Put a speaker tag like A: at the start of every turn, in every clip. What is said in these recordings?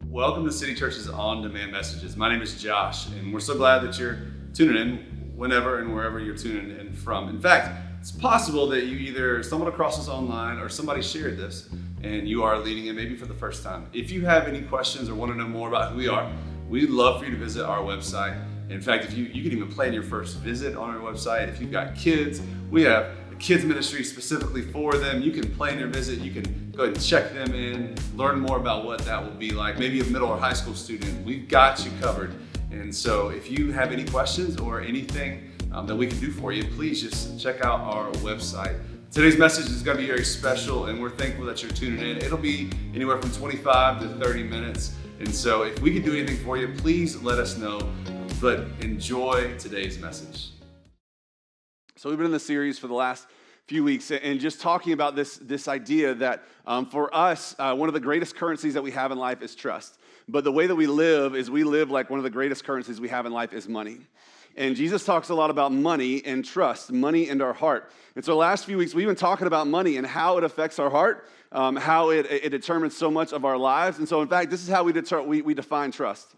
A: Welcome to City Church's On-Demand Messages. My name is Josh, and we're so glad that you're tuning in whenever and wherever you're tuning in from. In fact, it's possible that you either stumbled across this online or somebody shared this, and you are leading it maybe for the first time. If you have any questions or want to know more about who we are, we'd love for you to visit our website. In fact, if you can even plan your first visit on our website. If you've got kids, we have a kids ministry specifically for them. You can plan your visit. You can go ahead and check them in, learn more about what that will be like. Maybe a middle or high school student, we've got you covered. And so if you have any questions or anything that we can do for you, please just check out our website. Today's message is going to be very special, and we're thankful that you're tuning in. It'll be anywhere from 25 to 30 minutes. And so if we can do anything for you, please let us know. But enjoy today's message. So we've been in this series for the last few weeks and just talking about this idea that for us, one of the greatest currencies that we have in life is trust. But the way that we live is we live like one of the greatest currencies we have in life is money. And Jesus talks a lot about money and trust, money and our heart. And so the last few weeks, we've been talking about money and how it affects our heart, how it determines so much of our lives. And so in fact, this is how we define trust.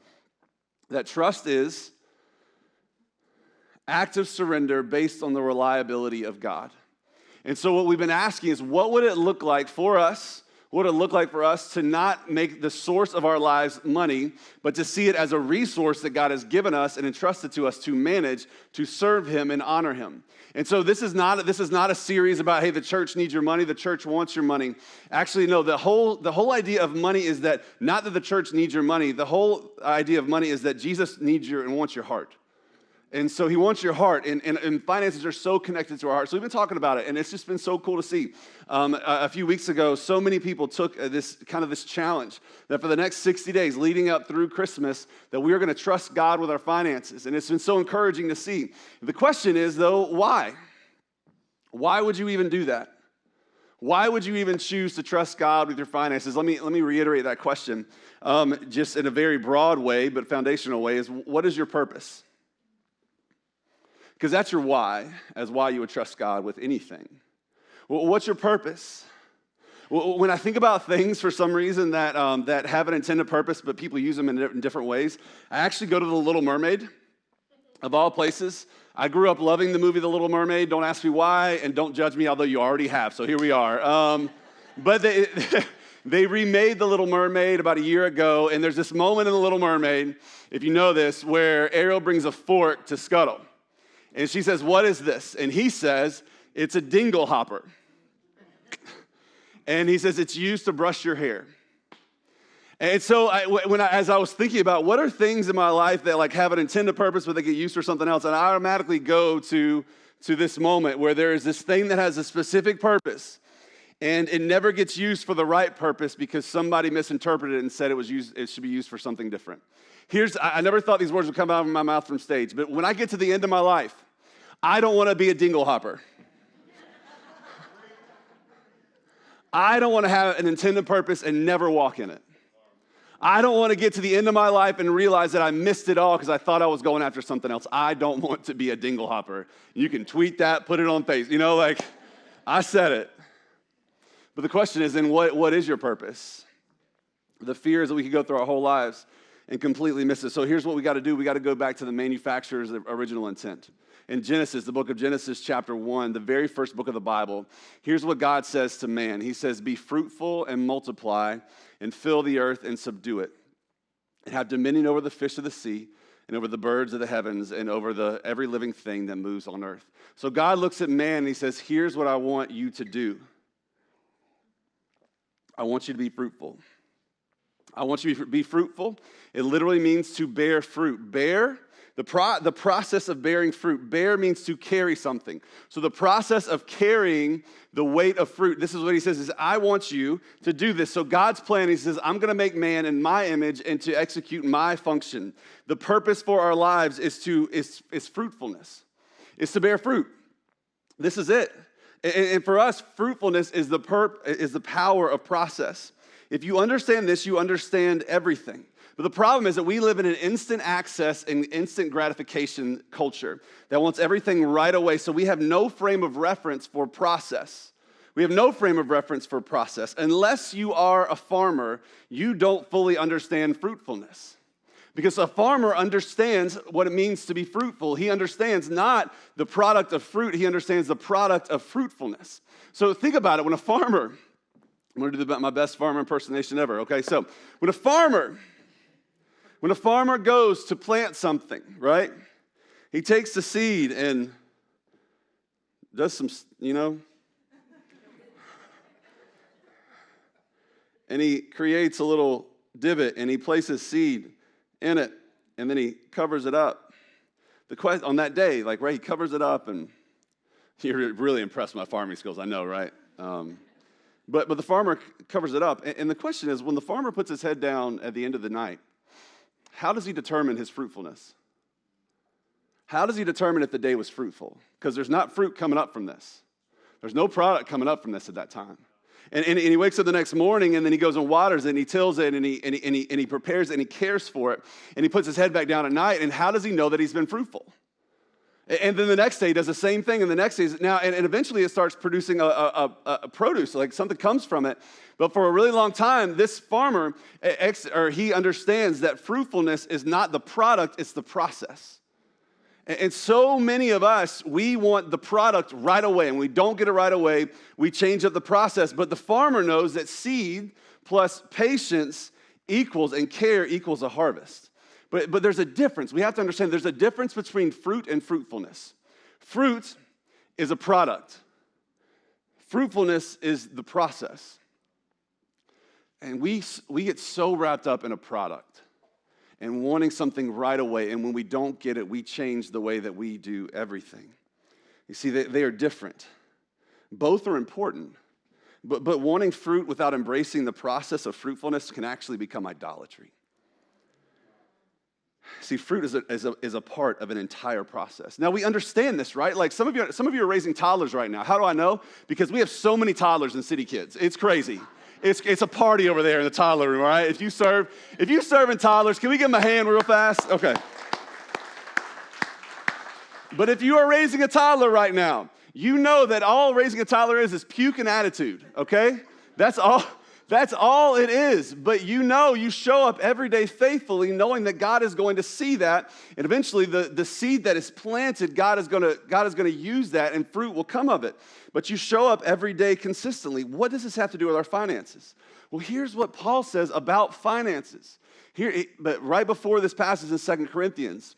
A: That trust is active surrender based on the reliability of God. And so what we've been asking is, what would it look like for us? What would it look like for us to not make the source of our lives money, but to see it as a resource that God has given us and entrusted to us to manage, to serve Him and honor Him. And so this is not a series about, hey, the church needs your money, the church wants your money. Actually, no, the whole idea of money is that not that the church needs your money, the whole idea of money is that Jesus needs your and wants your heart. And so He wants your heart, and finances are so connected to our heart. So we've been talking about it, and it's just been so cool to see. A few weeks ago, so many people took this challenge that for the next 60 days leading up through Christmas, that we are going to trust God with our finances. And it's been so encouraging to see. The question is, though, why? Why would you even do that? Why would you even choose to trust God with your finances? Let me reiterate that question just in a very broad way, but foundational way, is what is your purpose? Because that's your why, as why you would trust God with anything. Well, what's your purpose? Well, when I think about things for some reason that have an intended purpose, but people use them in different ways, I actually go to The Little Mermaid, of all places. I grew up loving the movie The Little Mermaid. Don't ask me why, and don't judge me, although you already have, so here we are. But they remade The Little Mermaid about a year ago, and there's this moment in The Little Mermaid, if you know this, where Ariel brings a fork to Scuttle. And she says, "What is this?" And he says, "It's a dingle hopper." And he says, "It's used to brush your hair." And so as I was thinking about what are things in my life that have an intended purpose but they get used for something else, and I automatically go to this moment where there is this thing that has a specific purpose, and it never gets used for the right purpose because somebody misinterpreted it and said it should be used for something different. I never thought these words would come out of my mouth from stage, but when I get to the end of my life, I don't want to be a dingle hopper. I don't want to have an intended purpose and never walk in it. I don't want to get to the end of my life and realize that I missed it all because I thought I was going after something else. I don't want to be a dingle hopper. You can tweet that, put it on Facebook. I said it. But the question is, then what is your purpose? The fear is that we could go through our whole lives and completely miss it. So here's what we got to do. We got to go back to the manufacturer's original intent. In Genesis, the book of Genesis, chapter 1, the very first book of the Bible, here's what God says to man. He says, "Be fruitful and multiply and fill the earth and subdue it, and have dominion over the fish of the sea and over the birds of the heavens and over every living thing that moves on earth." So God looks at man and He says, here's what I want you to do. I want you to be fruitful. I want you to be fruitful. It literally means to bear fruit. Bear, the process of bearing fruit. Bear means to carry something. So the process of carrying the weight of fruit, this is what He says, is I want you to do this. So God's plan, He says, I'm going to make man in my image and to execute my function. The purpose for our lives is fruitfulness. It's to bear fruit. This is it. And for us, fruitfulness is the power of process. If you understand this, you understand everything. But the problem is that we live in an instant access and instant gratification culture that wants everything right away. So we have no frame of reference for process.
B: We have no frame of reference for process. Unless you are a farmer, you don't fully understand fruitfulness. Because a farmer understands what it means to be fruitful. He understands not the product of fruit, he understands the product of fruitfulness. So think about it. When a farmer, I'm going to do my best farmer impersonation ever, okay? So when a farmer goes to plant something, right? He takes the seed and does some, and he creates a little divot and he places seed in it, and then he covers it up. The question on that day, he covers it up, and you're really impressed with my farming skills, I know, right? But the farmer covers it up, and the question is, when the farmer puts his head down at the end of the night, how does he determine his fruitfulness? How does he determine if the day was fruitful? Because there's not fruit coming up from this. There's no product coming up from this at that time. And he wakes up the next morning, and then he goes and waters it, and he tills it, and he prepares it, and he cares for it, and he puts his head back down at night, and how does he know that he's been fruitful? And then the next day he does the same thing, and the next day and eventually it starts producing a produce, like something comes from it. But for a really long time, this farmer, he understands that fruitfulness is not the product, it's the process. And so many of us, we want the product right away, and we don't get it right away. We change up the process, but the farmer knows that seed plus patience equals and care equals a harvest. But there's a difference. We have to understand there's a difference between fruit and fruitfulness. Fruit is a product. Fruitfulness is the process. And we get so wrapped up in a product and wanting something right away. And when we don't get it, we change the way that we do everything. You see, they are different. Both are important. But wanting fruit without embracing the process of fruitfulness can actually become idolatry. See, fruit is a part of an entire process. Now, we understand this, right? Like some of you are raising toddlers right now. How do I know? Because we have so many toddlers in City Kids. It's crazy. It's a party over there in the toddler room, all right? If you serve in toddlers, can we give them a hand real fast? Okay. But if you are raising a toddler right now, you know that all raising a toddler is puke and attitude, okay? That's all it is. But you show up every day faithfully, knowing that God is going to see that, and eventually the seed that is planted, God is going to use that, and fruit will come of it. But you show up every day consistently. What does this have to do with our finances? Well, here's what Paul says about finances. But right before this passage in 2 Corinthians,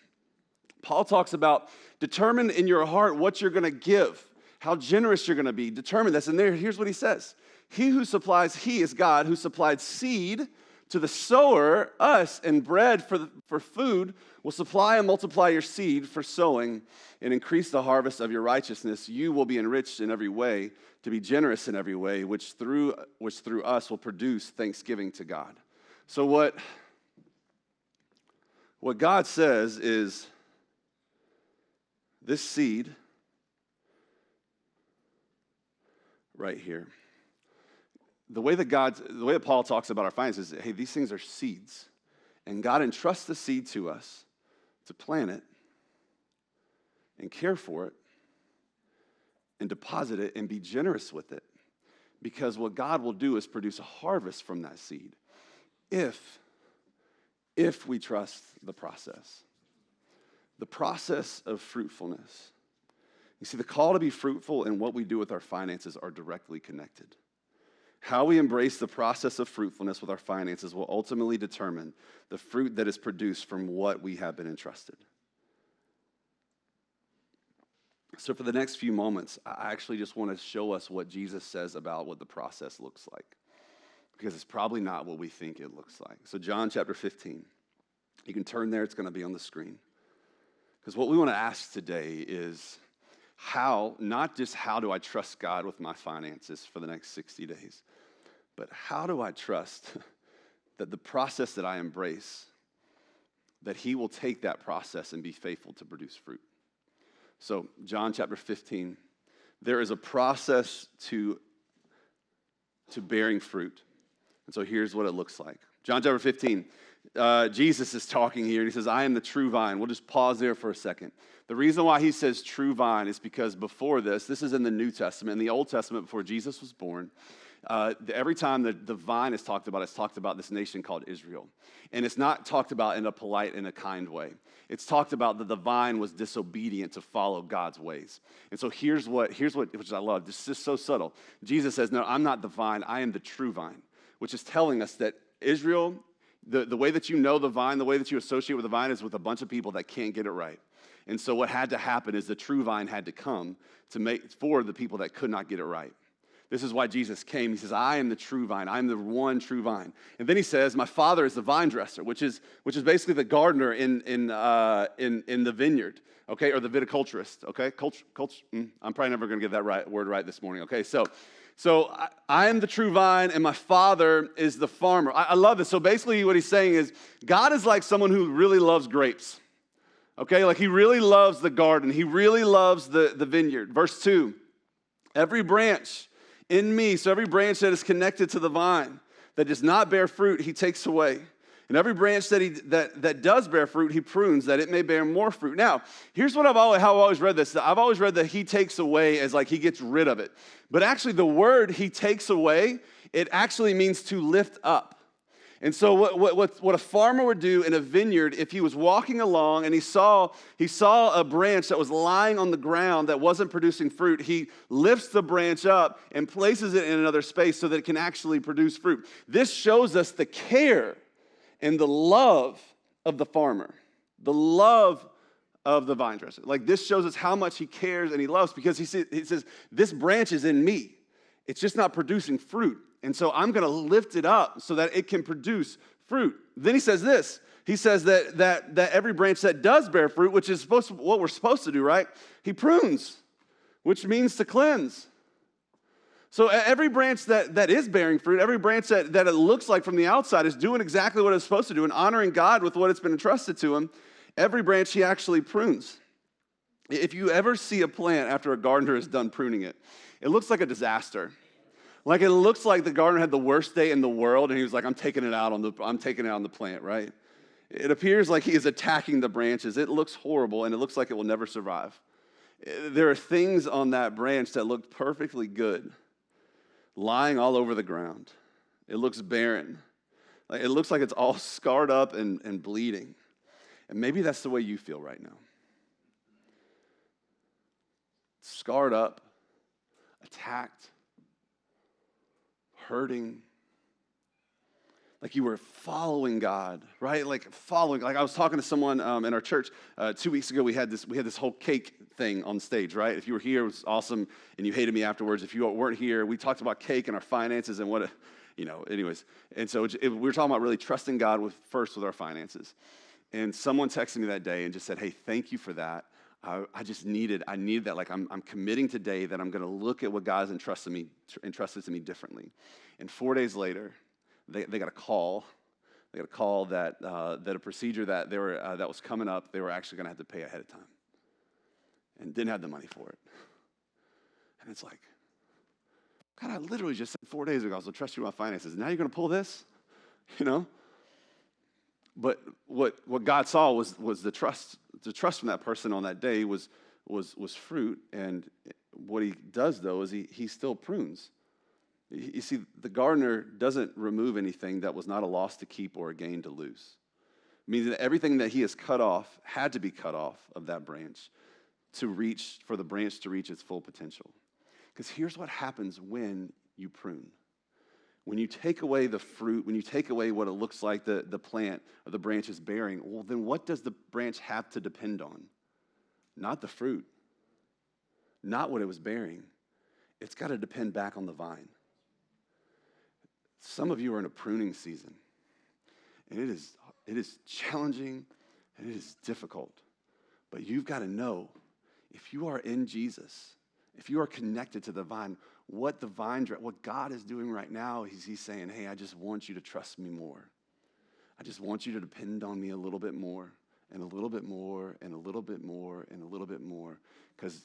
B: Paul talks about determine in your heart what you're going to give, how generous you're going to be. Determine this. And here's what he says. He is God, who supplied seed to the sower, us, and bread for food, will supply and multiply your seed for sowing and increase the harvest of your righteousness. You will be enriched in every way, to be generous in every way, which through us will produce thanksgiving to God. So what God says is this seed right here. The way that Paul talks about our finances is, hey, these things are seeds. And God entrusts the seed to us to plant it and care for it and deposit it and be generous with it. Because what God will do is produce a harvest from that seed if we trust the process. The process of fruitfulness. You see, the call to be fruitful and what we do with our finances are directly connected. How we embrace the process of fruitfulness with our finances will ultimately determine the fruit that is produced from what we have been entrusted. So for the next few moments, I actually just want to show us what Jesus says about what the process looks like, because it's probably not what we think it looks like. So John chapter 15, you can turn there, it's going to be on the screen. Because what we want to ask today is not just how do I trust God with my finances for the next 60 days, but how do I trust that the process that I embrace, that he will take that process and be faithful to produce fruit. So John chapter 15, there is a process to bearing fruit. And so here's what it looks like. John chapter 15, Jesus is talking here, and he says, I am the true vine. We'll just pause there for a second. The reason why he says true vine is because before this is in the New Testament. In the Old Testament, before Jesus was born, every time the vine is talked about, it's talked about this nation called Israel. And it's not talked about in a polite and a kind way. It's talked about that the vine was disobedient to follow God's ways. And so here's what, which I love, this is just so subtle. Jesus says, no, I'm not the vine, I am the true vine, which is telling us that Israel, the way that you know the vine, the way that you associate with the vine is with a bunch of people that can't get it right. And so what had to happen is the true vine had to come for the people that could not get it right. This is why Jesus came. He says, I am the true vine. I am the one true vine. And then he says, my Father is the vine dresser, which is basically the gardener in the vineyard, okay, or the viticulturist, okay? I'm probably never going to get that word right this morning, okay? So I am the true vine, and my Father is the farmer. I love this. So basically what he's saying is God is like someone who really loves grapes, okay? Like he really loves the garden. He really loves the vineyard. Verse 2, every branch in me, so every branch that is connected to the vine that does not bear fruit, he takes away. And every branch that does bear fruit, he prunes that it may bear more fruit. Now, here's what how I've always read this. I've always read that he takes away as like he gets rid of it. But actually the word he takes away, it actually means to lift up. And so what a farmer would do in a vineyard, if he was walking along and he saw a branch that was lying on the ground that wasn't producing fruit, he lifts the branch up and places it in another space so that it can actually produce fruit. This shows us the care and the love of the farmer, the love of the vine dresser. Like this shows us how much he cares and he loves, because he says, this branch is in me. It's just not producing fruit. And so I'm going to lift it up so that it can produce fruit. Then he says this. He says that every branch that does bear fruit, which is what we're supposed to do, right? He prunes, which means to cleanse. So every branch that is bearing fruit, every branch that it looks like from the outside is doing exactly what it's supposed to do and honoring God with what it's been entrusted to him, every branch he actually prunes. If you ever see a plant after a gardener is done pruning it, it looks like a disaster. Like it looks like the gardener had the worst day in the world, and he was like, I'm taking it out on the plant, right? It appears like he is attacking the branches. It looks horrible, and it looks like it will never survive. There are things on that branch that look perfectly good, lying all over the ground. It looks barren. Like it looks like it's all scarred up and bleeding. And maybe that's the way you feel right now. Scarred up, attacked, hurting, like you were following God, right? Like I was talking to someone in our church 2 weeks ago. We had this whole cake thing on stage, right? If you were here, it was awesome, and you hated me afterwards. If you weren't here, we talked about cake and our finances and anyways. And so we were talking about really trusting God with our finances. And someone texted me that day and just said, "Hey, thank you for that. I needed that. Like I'm committing today that I'm going to look at what God's entrusted to me differently." And 4 days later, they got a call. They got a call that a procedure that was coming up, they were actually going to have to pay ahead of time, and didn't have the money for it. And it's like, God, I literally just said 4 days ago I was going to trust you with my finances. Now you're going to pull this, But what God saw was the trust. The trust from that person on that day was fruit. And what he does, though, is he still prunes. You see, the gardener doesn't remove anything that was not a loss to keep or a gain to lose. It means that everything that he has cut off had to be cut off of that branch for the branch to reach its full potential. Because here's what happens when you prune. When you take away the fruit, when you take away what it looks like the plant or the branch is bearing, well, then what does the branch have to depend on? Not the fruit, not what it was bearing. It's got to depend back on the vine. Some of you are in a pruning season, and it is challenging and it is difficult. But you've got to know, if you are in Jesus, if you are connected to the vine, what God is doing right now, he's saying, hey, I just want you to trust me more. I just want you to depend on me a little bit more, and a little bit more, and a little bit more, and a little bit more. Because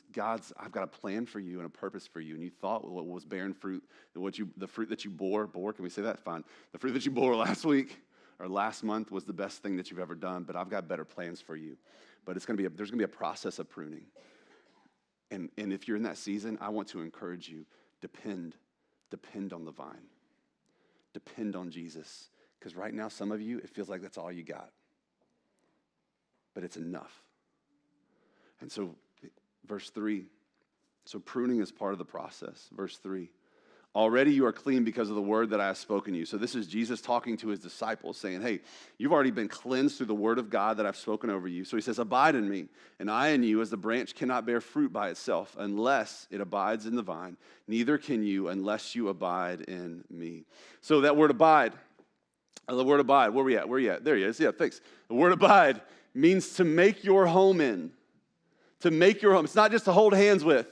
B: I've got a plan for you and a purpose for you. And you thought what was bearing fruit, the fruit that you bore, can we say that? Fine. The fruit that you bore last week, or last month was the best thing that you've ever done, but I've got better plans for you. But there's going to be a process of pruning. And if you're in that season, I want to encourage you, depend on the vine. Depend on Jesus. Because right now, some of you, it feels like that's all you got. But it's enough. And so, verse 3, so pruning is part of the process. Verse 3, already you are clean because of the word that I have spoken to you. So this is Jesus talking to his disciples saying, hey, you've already been cleansed through the word of God that I've spoken over you. So he says, abide in me, and I in you, as the branch cannot bear fruit by itself unless it abides in the vine. Neither can you unless you abide in me. So that word abide, the word abide, where are we at? There he is. Yeah, thanks. The word abide means to make your home in. To make your home. It's not just to hold hands with.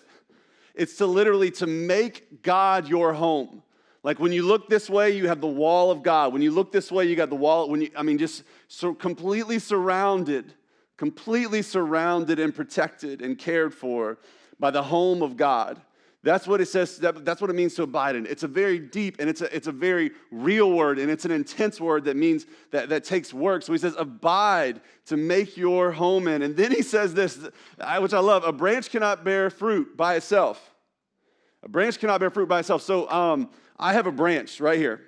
B: It's to literally to make God your home. Like when you look this way, you have the wall of God. When you look this way, you got the wall. Just so completely surrounded and protected and cared for by the home of God. That's what it says. That's what it means to abide in. It's a very deep and it's a very real word, and it's an intense word that means that takes work. So he says, abide to make your home in. And then he says this, which I love: a branch cannot bear fruit by itself. A branch cannot bear fruit by itself. So I have a branch right here.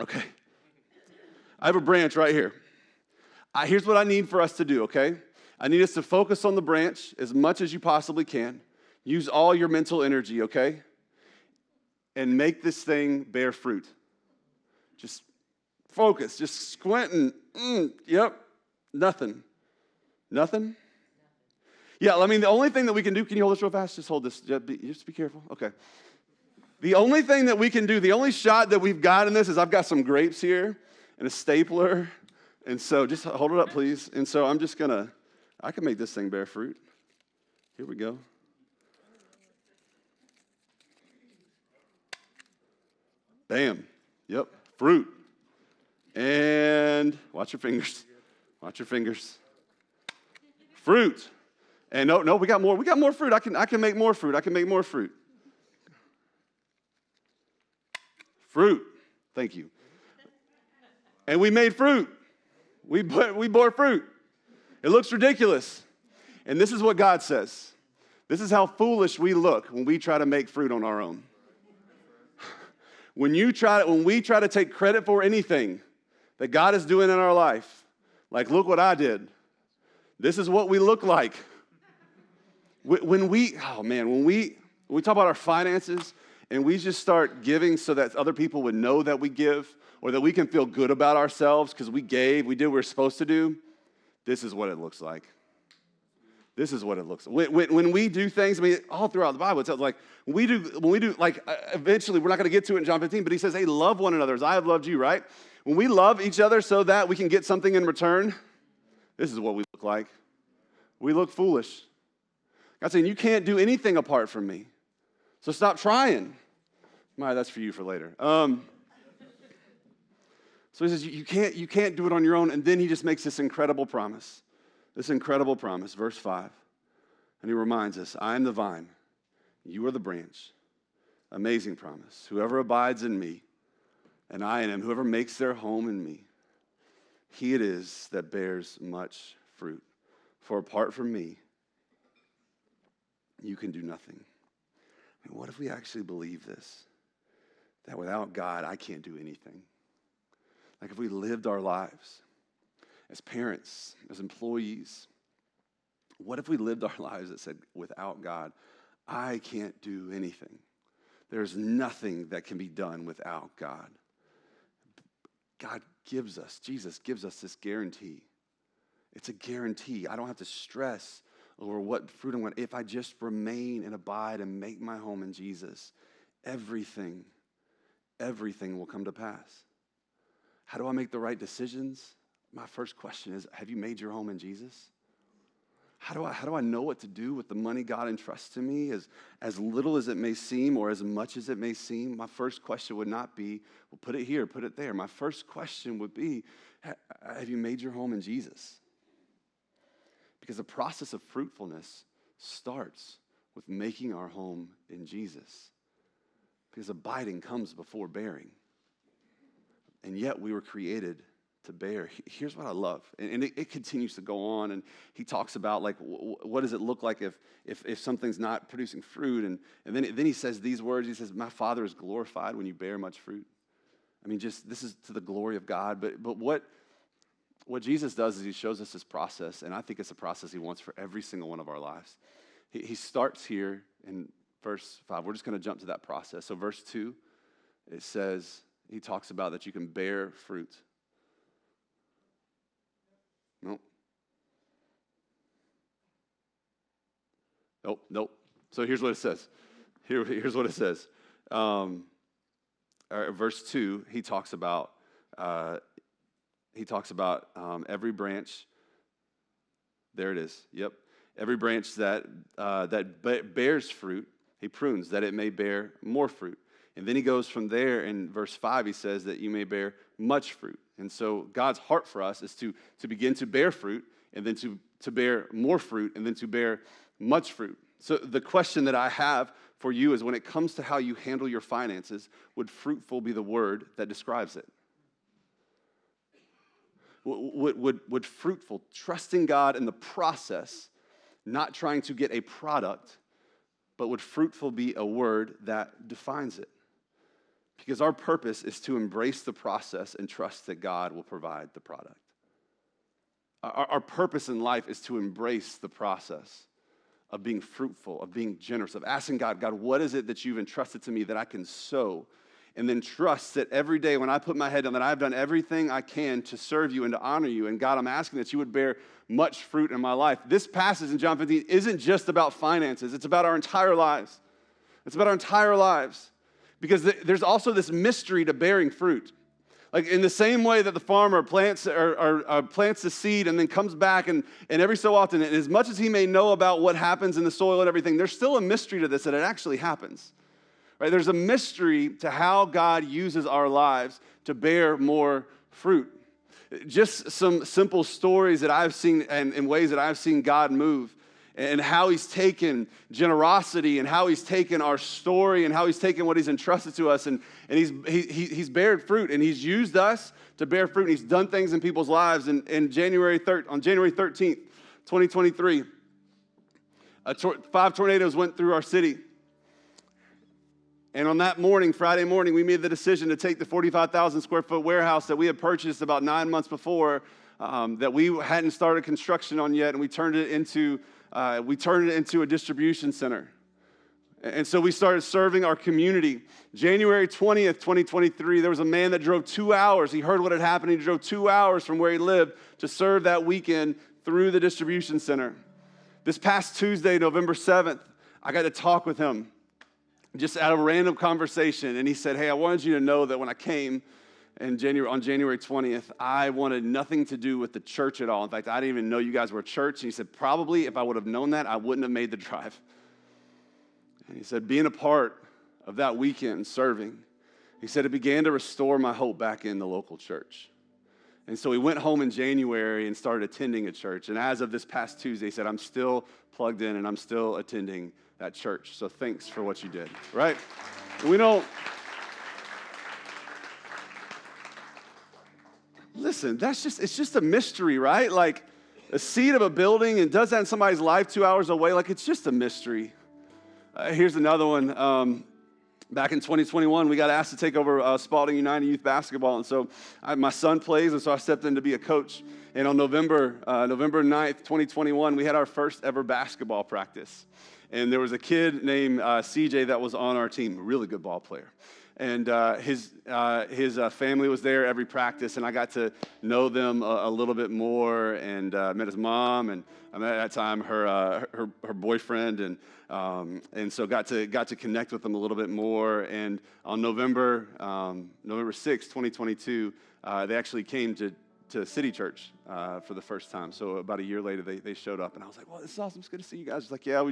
B: Okay, I have a branch right here. Here's what I need for us to do. Okay, I need us to focus on the branch as much as you possibly can. Use all your mental energy, okay? And make this thing bear fruit. Just focus, just squinting. Yep, nothing. Nothing? Yeah, the only thing that we can do, can you hold this real fast? Just hold this, just be careful. Okay. The only thing that we can do, the only shot that we've got in this is I've got some grapes here and a stapler. And so just hold it up, please. And so I'm just I can make this thing bear fruit. Here we go. Bam. Yep. Fruit. And watch your fingers. Watch your fingers. Fruit. And no, we got more. We got more fruit. I can make more fruit. I can make more fruit. Fruit. Thank you. And we made fruit. We bore fruit. It looks ridiculous. And this is what God says. This is how foolish we look when we try to make fruit on our own. When we try to take credit for anything that God is doing in our life, like, look what I did. This is what we look like. When we talk about our finances and we just start giving so that other people would know that we give, or that we can feel good about ourselves because we did what we're supposed to do, this is what it looks like. This is what it looks like. When we do things, all throughout the Bible, it tells when we do, eventually, we're not going to get to it in John 15, but he says, hey, love one another as I have loved you, right? When we love each other so that we can get something in return, this is what we look like. We look foolish. God's saying, you can't do anything apart from me. So stop trying. That's for you for later. So he says, you can't do it on your own. And then he just makes this incredible promise. Verse 5. And he reminds us, I am the vine, you are the branch. Amazing promise. Whoever abides in me, and I in him, whoever makes their home in me, he it is that bears much fruit. For apart from me, you can do nothing. What if we actually believe this? That without God, I can't do anything. Like if we lived our lives as parents, as employees, what if we lived our lives that said, without God, I can't do anything. There's nothing that can be done without God. Jesus gives us this guarantee. It's a guarantee. I don't have to stress over what fruit I want. If I just remain and abide and make my home in Jesus, everything will come to pass. How do I make the right decisions? My first question is, have you made your home in Jesus? How do I know what to do with the money God entrusts to me? As little as it may seem or as much as it may seem, my first question would not be, well, put it here, put it there. My first question would be, have you made your home in Jesus? Because the process of fruitfulness starts with making our home in Jesus. Because abiding comes before bearing. And yet we were created to bear. Here's what I love. And it continues to go on. And he talks about, like, what does it look like if something's not producing fruit? And then he says these words. He says, my Father is glorified when you bear much fruit. I mean, just this is to the glory of God. But what Jesus does is he shows us this process. And I think it's a process he wants for every single one of our lives. He starts here in verse 5. We're just going to jump to that process. So verse 2, it says, he talks about that you can bear fruit. Nope. So here's what it says. Here's what it says. Verse 2, he talks about every branch. There it is. Yep. Every branch that bears fruit, he prunes that it may bear more fruit. And then he goes from there in verse 5, he says that you may bear much fruit. And so God's heart for us is to begin to bear fruit, and then to bear more fruit, and then to bear much fruit. So the question that I have for you is, when it comes to how you handle your finances, would fruitful be the word that describes it? Would fruitful, trusting God in the process, not trying to get a product, but would fruitful be a word that defines it? Because our purpose is to embrace the process and trust that God will provide the product. Our purpose in life is to embrace the process of being fruitful, of being generous, of asking God, what is it that you've entrusted to me that I can sow? And then trust that every day when I put my head down, that I've done everything I can to serve you and to honor you. And God, I'm asking that you would bear much fruit in my life. This passage in John 15 isn't just about finances. It's about our entire lives. It's about our entire lives. Because there's also this mystery to bearing fruit. Like in the same way that the farmer plants the seed and then comes back and every so often, and as much as he may know about what happens in the soil and everything, there's still a mystery to this, that it actually happens. Right? There's a mystery to how God uses our lives to bear more fruit. Just some simple stories that I've seen and in ways that I've seen God move, and how he's taken generosity, and how he's taken our story, and how he's taken what he's entrusted to us, and he's bared fruit, and he's used us to bear fruit, and he's done things in people's lives. And on January 13th, 2023, 5 tornadoes went through our city. And on that morning, Friday morning, we made the decision to take the 45,000 square foot warehouse that we had purchased about 9 months before, that we hadn't started construction on yet, and we turned it into a distribution center. And so we started serving our community. January 20th, 2023, there was a man that drove 2 hours. He heard what had happened. He drove 2 hours from where he lived to serve that weekend through the distribution center. This past Tuesday, November 7th, I got to talk with him just out of a random conversation. And he said, hey, I wanted you to know that when I came on January 20th, I wanted nothing to do with the church at all. In fact, I didn't even know you guys were a church. And he said, probably if I would have known that, I wouldn't have made the drive. And he said, being a part of that weekend serving, he said, it began to restore my hope back in the local church. And so he went home in January and started attending a church. And as of this past Tuesday, he said, I'm still plugged in and I'm still attending that church. So thanks for what you did, right? And we don't... Listen, it's just a mystery, right? Like a seed of a building, and does that in somebody's life 2 hours away? Like, it's just a mystery. Here's another one. Back in 2021, we got asked to take over Spalding United Youth Basketball. And so my son plays, and so I stepped in to be a coach. And on November 9th, 2021, we had our first ever basketball practice. And there was a kid named CJ that was on our team, a really good ball player. And his family was there every practice, and I got to know them a little bit more, and met his mom, and I met at that time her boyfriend, and so got to connect with them a little bit more. And on November 6th, 2022, they actually came to City Church for the first time. So about a year later, they showed up, and I was like, "Well, this is awesome. It's good to see you guys." It's like, "Yeah,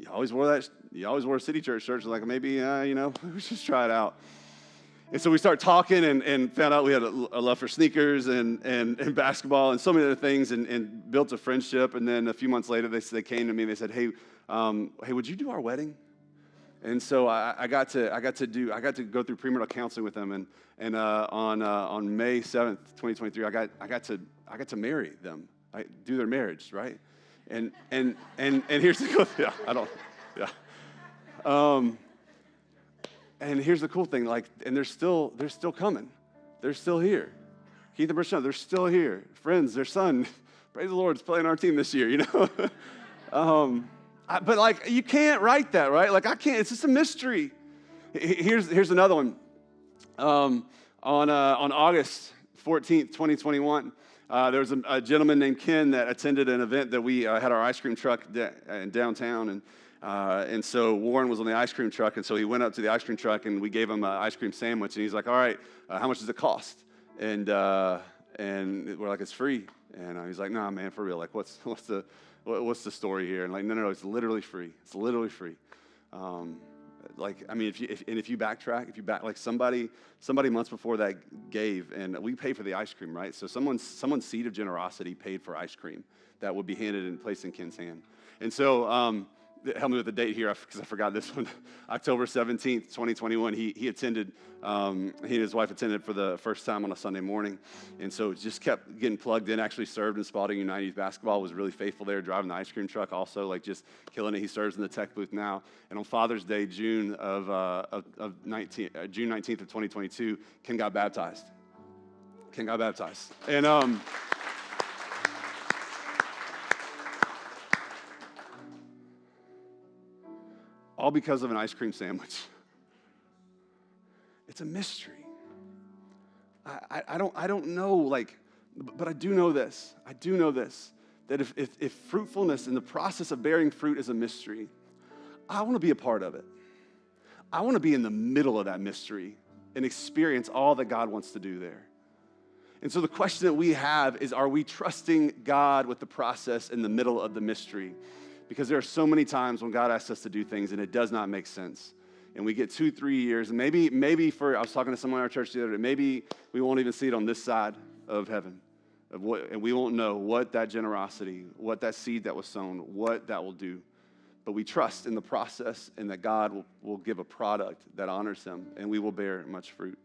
B: you always wore a City Church shirt." So like, maybe, we should just try it out. And so we started talking and found out we had a love for sneakers and basketball and so many other things, and built a friendship. And then a few months later, they came to me and they said, hey, would you do our wedding? And so I got to go through premarital counseling with them, and on May 7th, 2023, I got to marry them. I do their marriage, right? And here's the cool thing. Yeah, I don't. Yeah. And here's the cool thing, like, and they're still coming. They're still here. Keith and Brashon, they're still here. Friends, their son, praise the Lord, is playing our team this year, you know? But like, you can't write that, right? Like, I can't, it's just a mystery. Here's another one. On August 14th, 2021, there was a gentleman named Ken that attended an event that we had our ice cream truck in downtown, and so Warren was on the ice cream truck, and so he went up to the ice cream truck, and we gave him an ice cream sandwich, and he's like, all right, how much does it cost? And we're like, it's free. And he's like, nah, man, for real, like, what's the story here? And like, no, it's literally free. It's literally free. Like, I mean, if you backtrack, like somebody months before that gave, and we pay for the ice cream, right? So someone's seed of generosity paid for ice cream that would be handed and placed in Ken's hand. And so, help me with the date here because I forgot this one. October 17th, 2021, he attended, he and his wife attended for the first time on a Sunday morning. And so just kept getting plugged in, actually served in Spalding United Youth Basketball, was really faithful there, driving the ice cream truck also, like just killing it. He serves in the tech booth now. And on Father's Day, June 19th of 2022, Ken got baptized. And all because of an ice cream sandwich. It's a mystery. I don't know, like, but I do know this. That if fruitfulness and the process of bearing fruit is a mystery, I want to be a part of it. I want to be in the middle of that mystery and experience all that God wants to do there. And so the question that we have is, are we trusting God with the process in the middle of the mystery? Because there are so many times when God asks us to do things and it does not make sense. And we get 2-3 years, and maybe I was talking to someone in our church the other day, maybe we won't even see it on this side of heaven. And we won't know what that generosity, what that seed that was sown, what that will do. But we trust in the process and that God will give a product that honors him, and we will bear much fruit.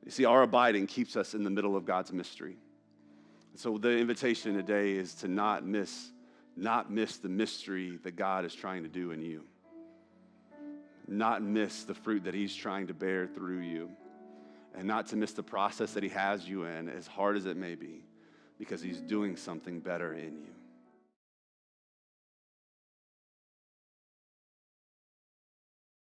B: You see, our abiding keeps us in the middle of God's mystery. So the invitation today is to not miss the mystery that God is trying to do in you. Not miss the fruit that he's trying to bear through you. And not to miss the process that he has you in, as hard as it may be, because he's doing something better in you.